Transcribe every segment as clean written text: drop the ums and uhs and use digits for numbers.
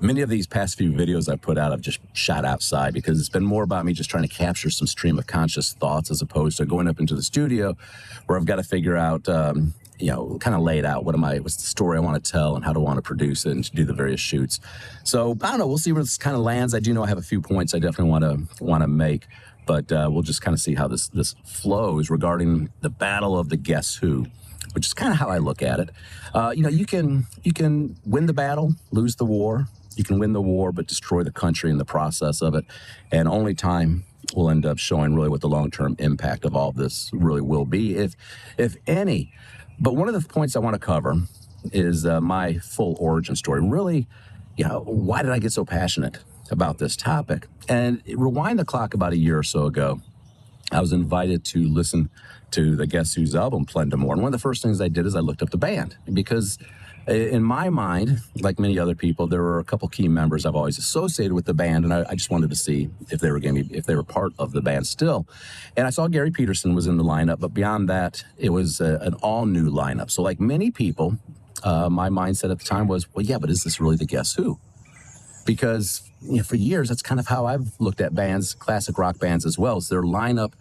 Many of these past few videos I put out, I've just shot outside because it's been more about me just trying to capture some stream of conscious thoughts as opposed to going up into the studio where I've got to figure out, kind of lay it out. What's the story I want to tell and how do I want to produce it and to do the various shoots. So I don't know. We'll see where this kind of lands. I do know I have a few points I definitely want to make, but we'll just kind of see how this flows regarding the battle of the Guess Who, which is kind of how I look at it. You can win the battle, lose the war. You can win the war, but destroy the country in the process of it. And only time will end up showing really what the long-term impact of all of this really will be, if any. But one of the points I want to cover is my full origin story. Really, why did I get so passionate about this topic? And rewind the clock about a year or so ago, I was invited to listen to the Guess Who's album, Plendamore. And one of the first things I did is I looked up the band because in my mind, like many other people, there were a couple key members I've always associated with the band, and I just wanted to see if they were part of the band still. And I saw Gary Peterson was in the lineup, but beyond that, it was an all-new lineup. So like many people, my mindset at the time was, well, yeah, but is this really the Guess Who? Because for years, that's kind of how I've looked at bands, classic rock bands as well. It's their lineup.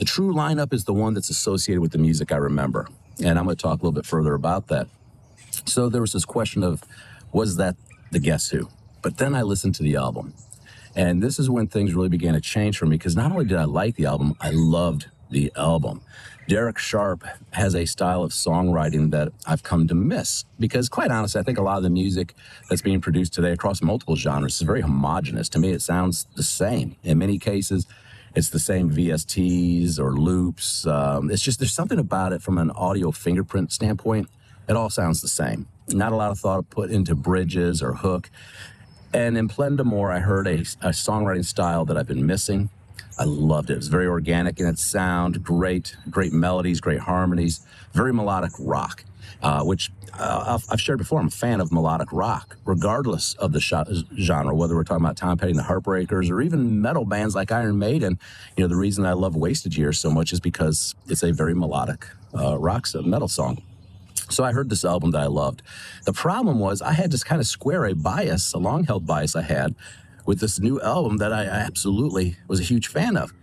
The true lineup is the one that's associated with the music I remember. And I'm going to talk a little bit further about that. So there was this question of, was that the Guess Who? But then I listened to the album. And this is when things really began to change for me, because not only did I like the album, I loved the album. Derek Sharp has a style of songwriting that I've come to miss, because quite honestly, I think a lot of the music that's being produced today across multiple genres is very homogenous. To me, it sounds the same. In many cases, it's the same VSTs or loops. It's just, there's something about it from an audio fingerprint standpoint. It all sounds the same. Not a lot of thought put into bridges or hook. And in Plendamore, I heard a songwriting style that I've been missing. I loved it. It was very organic in its sound, great melodies, great harmonies, very melodic rock, which I've shared before. I'm a fan of melodic rock, regardless of the genre, whether we're talking about Tom Petty and the Heartbreakers or even metal bands like Iron Maiden. The reason I love Wasted Years so much is because it's a very melodic metal song. So I heard this album that I loved. The problem was I had to kind of square a long-held bias I had with this new album that I absolutely was a huge fan of.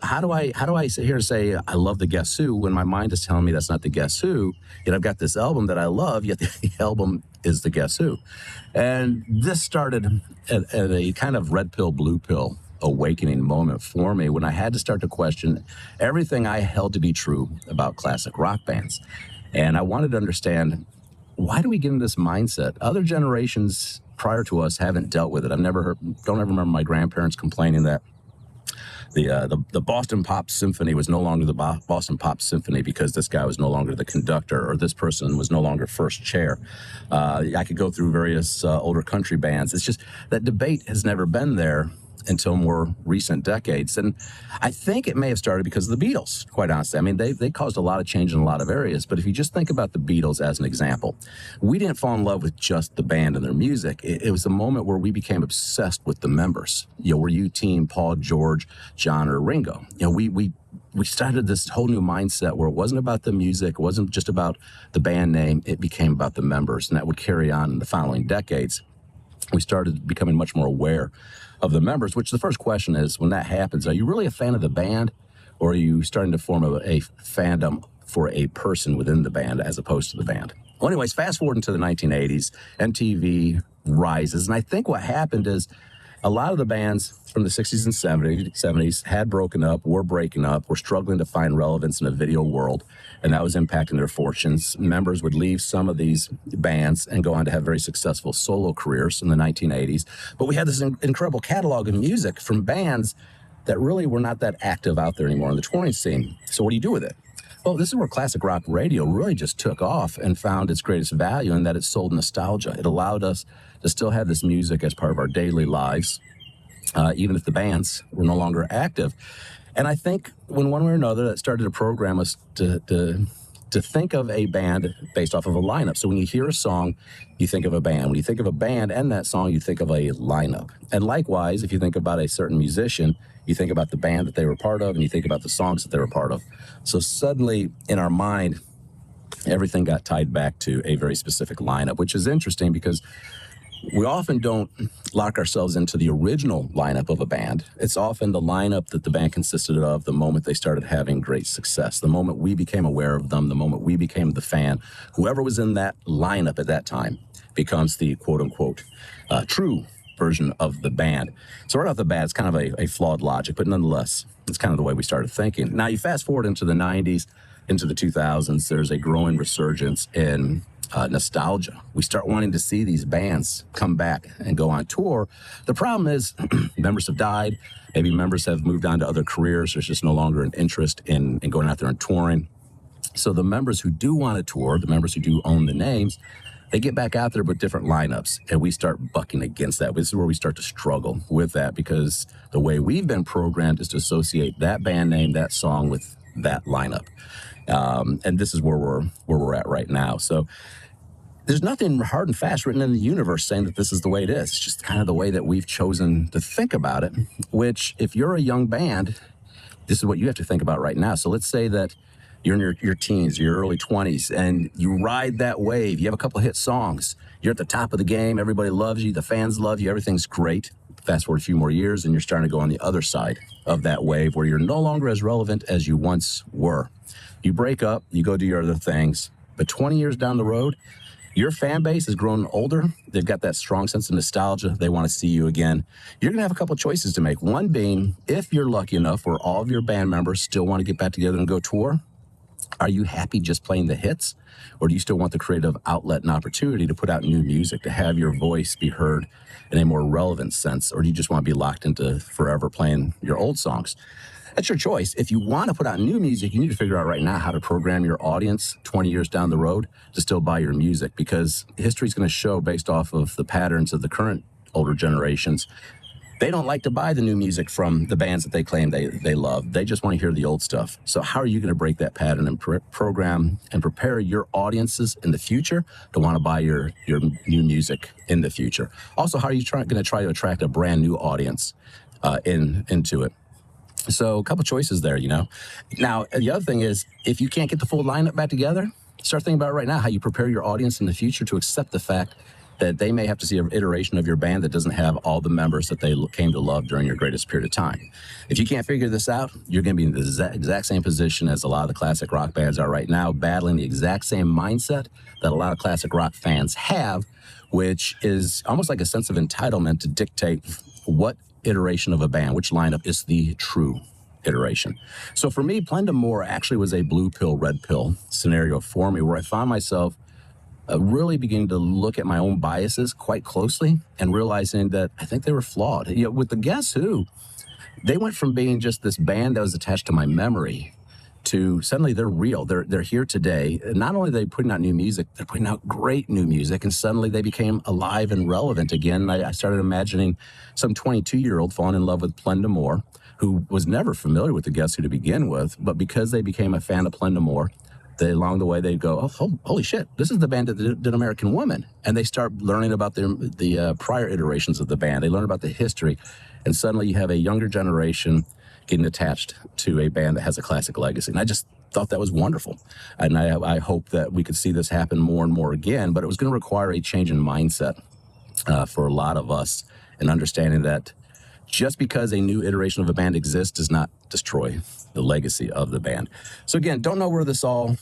How do I sit here and say I love the Guess Who when my mind is telling me that's not the Guess Who? Yet I've got this album that I love, yet the album is the Guess Who. And this started at a kind of red pill, blue pill awakening moment for me when I had to start to question everything I held to be true about classic rock bands. And I wanted to understand, why do we get in this mindset? Other generations prior to us haven't dealt with it. Don't ever remember my grandparents complaining that the Boston Pop Symphony was no longer the Boston Pop Symphony because this guy was no longer the conductor or this person was no longer first chair. I could go through various older country bands. It's just that debate has never been there until more recent decades. And I think it may have started because of the Beatles, quite honestly. I mean, they caused a lot of change in a lot of areas. But if you just think about the Beatles as an example, we didn't fall in love with just the band and their music. It was a moment where we became obsessed with the members. Were you team Paul, George, John, or Ringo? We started this whole new mindset where it wasn't about the music, it wasn't just about the band name, it became about the members. And that would carry on in the following decades. We started becoming much more aware of the members, which the first question is, when that happens, are you really a fan of the band, or are you starting to form a fandom for a person within the band as opposed to the band? Well, anyways, fast forward into the 1980s, MTV rises, and I think what happened is a lot of the bands from the 60s and 70s had broken up, were breaking up, were struggling to find relevance in a video world, and that was impacting their fortunes. Members would leave some of these bands and go on to have very successful solo careers in the 1980s. But we had this incredible catalog of music from bands that really were not that active out there anymore in the touring scene. So what do you do with it? Well, this is where classic rock radio really just took off and found its greatest value in that it sold nostalgia. It allowed us to still have this music as part of our daily lives, even if the bands were no longer active. And I think when one way or another that started to program us to think of a band based off of a lineup. So when you hear a song, you think of a band. When you think of a band and that song, you think of a lineup. And likewise, if you think about a certain musician, you think about the band that they were part of and you think about the songs that they were part of. So suddenly in our mind, everything got tied back to a very specific lineup, which is interesting because we often don't lock ourselves into the original lineup of a band. It's often the lineup that the band consisted of the moment they started having great success, the moment we became aware of them, the moment we became the fan. Whoever was in that lineup at that time becomes the quote-unquote true version of the band. So right off the bat, it's kind of a flawed logic, but nonetheless, it's kind of the way we started thinking. Now, you fast forward into the 90s, into the 2000s, there's a growing resurgence in nostalgia. We start wanting to see these bands come back and go on tour. The problem is members have died. Maybe members have moved on to other careers. There's just no longer an interest in going out there and touring. So the members who do want to tour, the members who do own the names, they get back out there with different lineups, and we start bucking against that. This is where we start to struggle with that, because the way we've been programmed is to associate that band name, that song, with that lineup. And this is where we're at right now. So there's nothing hard and fast written in the universe saying that this is the way it is. It's just kind of the way that we've chosen to think about it, which, if you're a young band, this is what you have to think about right now. So let's say that you're in your teens, your early 20s, and you ride that wave. You have a couple of hit songs. You're at the top of the game. Everybody loves you. The fans love you. Everything's great. Fast forward a few more years, and you're starting to go on the other side of that wave, where you're no longer as relevant as you once were. You break up, you go do your other things, but 20 years down the road, your fan base has grown older. They've got that strong sense of nostalgia. They want to see you again. You're going to have a couple of choices to make. One being, if you're lucky enough where all of your band members still want to get back together and go tour, are you happy just playing the hits? Or do you still want the creative outlet and opportunity to put out new music, to have your voice be heard in a more relevant sense? Or do you just want to be locked into forever playing your old songs? That's your choice. If you want to put out new music, you need to figure out right now how to program your audience 20 years down the road to still buy your music, because history is going to show, based off of the patterns of the current older generations, they don't like to buy the new music from the bands that they claim they love. They just want to hear the old stuff. So how are you going to break that pattern and program and prepare your audiences in the future to want to buy your new music in the future? Also, how are you going to try to attract a brand new audience into it? So a couple choices there, Now, the other thing is, if you can't get the full lineup back together, start thinking about right now how you prepare your audience in the future to accept the fact that they may have to see an iteration of your band that doesn't have all the members that they came to love during your greatest period of time. If you can't figure this out, you're going to be in the exact same position as a lot of the classic rock bands are right now, battling the exact same mindset that a lot of classic rock fans have, which is almost like a sense of entitlement to dictate what iteration of a band, which lineup is the true iteration. So for me, Plenda More actually was a blue pill, red pill scenario for me, where I found myself really beginning to look at my own biases quite closely and realizing that I think they were flawed. With the Guess Who, they went from being just this band that was attached to my memory to suddenly they're real. They're here today. Not only are they putting out new music, they're putting out great new music, and suddenly they became alive and relevant again. I started imagining some 22-year-old falling in love with Plenda More, who was never familiar with the Guess Who to begin with, but because they became a fan of Plenda More, along the way they'd go, oh, holy shit, this is the band that did American Woman. And they start learning about the prior iterations of the band. They learn about the history. And suddenly you have a younger generation getting attached to a band that has a classic legacy. And I just thought that was wonderful. And I hope that we could see this happen more and more again, but it was going to require a change in mindset for a lot of us, and understanding that just because a new iteration of a band exists does not destroy the legacy of the band. So again, don't know where this all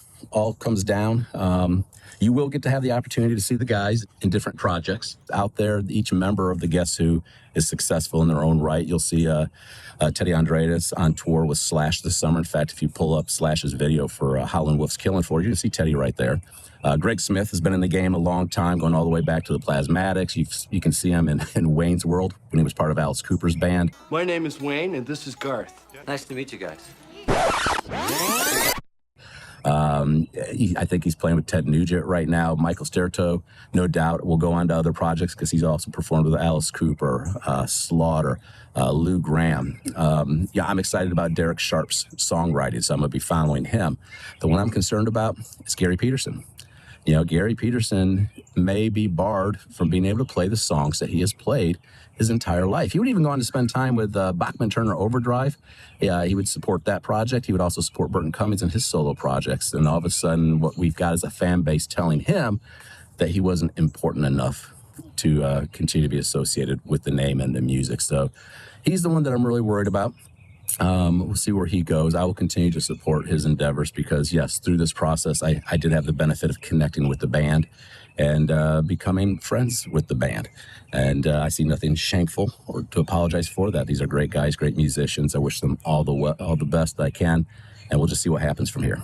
comes down. You will get to have the opportunity to see the guys in different projects out there. Each member of the Guess Who is successful in their own right. You'll see Teddy Andreas on tour with Slash this summer. In fact, if you pull up Slash's video for Howlin' Wolf's Killin' Floor, you're going to see Teddy right there. Greg Smith has been in the game a long time, going all the way back to the Plasmatics. You can see him in Wayne's World when he was part of Alice Cooper's band. My name is Wayne, and this is Garth. Nice to meet you guys. I think he's playing with Ted Nugent right now. Michael Sterto, no doubt, will go on to other projects because he's also performed with Alice Cooper, Slaughter, Lou Gramm. I'm excited about Derek Sharp's songwriting, so I'm going to be following him. The one I'm concerned about is Gary Peterson. Gary Peterson may be barred from being able to play the songs that he has played his entire life. He would even go on to spend time with Bachman Turner Overdrive. He would support that project. He would also support Burton Cummings and his solo projects. And all of a sudden, what we've got is a fan base telling him that he wasn't important enough to continue to be associated with the name and the music. So he's the one that I'm really worried about. We'll see where he goes. I will continue to support his endeavors because, yes, through this process, I did have the benefit of connecting with the band and becoming friends with the band. And I see nothing shameful or to apologize for that. These are great guys, great musicians. I wish them all the best I can, and we'll just see what happens from here.